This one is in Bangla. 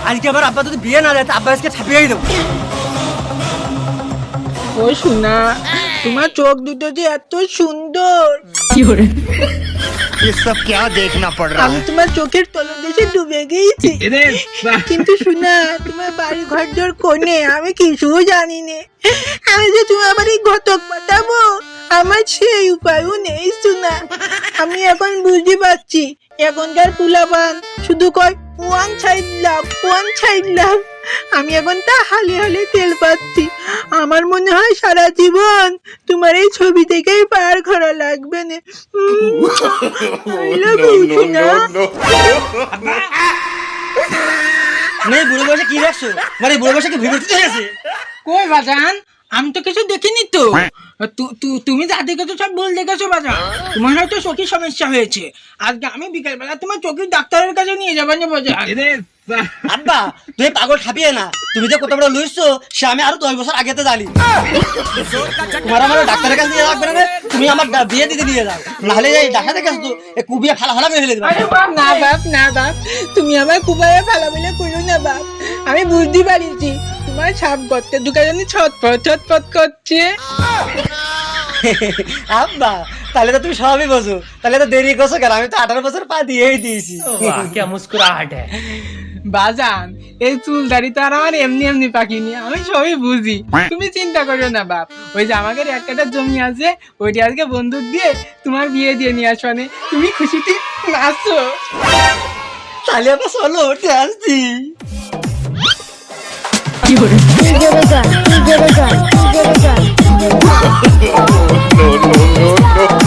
আজকে আবার আব্বা যদি বিয়ে না দেয় আব্বা আজকে ছাপিয়েই দেবো। ও সোনা, তোমার চোখ দুটো যে এত সুন্দর। ये सब क्या देखना पड़ रहा আমি है। তোমার চোখের তলদেশে ডুবে গিয়েছি। কিন্তু সোনা, তোমার বাড়ি ঘর জোর কোনে আমি কিছু জানি না। আমি যে তোমার বাড়ি ঘটক পাঠাবো আমার সেই উপায়ও নেই সোনা। আমি এখন বুঝতে পারছি এখনকার পুলাবান শুধু কয় ওয়ান সাইড লাভ। আমি এখন তা হালে হালে তেল পাচ্ছি। আমার মনে হয় সারা জীবন তোমার এই ছবি থেকেই পার করা লাগবে না। I love you, সোনা। মানে বুড়ো বয়সে কি দেখছো? মানে বুড়ো বয়সে কি ভিড় চলে গেছে? কই বাজান, আমি তো কিছু দেখিনি তো। তুমি যা দেখেছো সব ভুল দেখেছো বাজান। তোমার হয়তো চোখের সমস্যা হয়েছে। আজকে আমি বিকেলবেলা তোমার চোখের ডাক্তারের কাছে নিয়ে যাবো না বাজান। আব্বা তুই পাগল খাপিয়ে না, তুমি যে কত বড় লুইছো সে আমি আরো 10 বছর আগেতে জানি। তোমার আমার ডাক্তারের কাছে নিয়ে রাখবে না, তুমি আমার বিয়ে দিতে নিয়ে যাও, নাহলে এই ডাক্তারের কাছে তো কুবিয়ে ফালা করে ফেলে দেবে। না বাপ, তুমি আমার কুবাইয়া ভালো বলে করো না বাপ। আমি বুঝতে পারিছি তোমার সাপ গর্তে ঢুকে জানি ছটপট করছে। আব্বা তাহলে তো তুমি সবই বোঝো, তাহলে তো দেরি করছো কেন? আমি তো 18 বছর পা দিয়েই দিয়েছি। क्या मुस्कुराहट है। বাজান, এই চুল দাড়ি তো আর আমার এমনি পাকিনি, আমি সবই বুঝি। তুমি চিন্তা করো না বাপ। ওই যে আমাদের একটা জমি আছে, ওইটা আজকে বন্দুক দিয়ে তোমার বিয়ে দিয়ে নিয়ে আসবা নে। তুমি খুশিতে নাচো। তাহলে আবার চলো উঠে আসছি। কি জোরে গান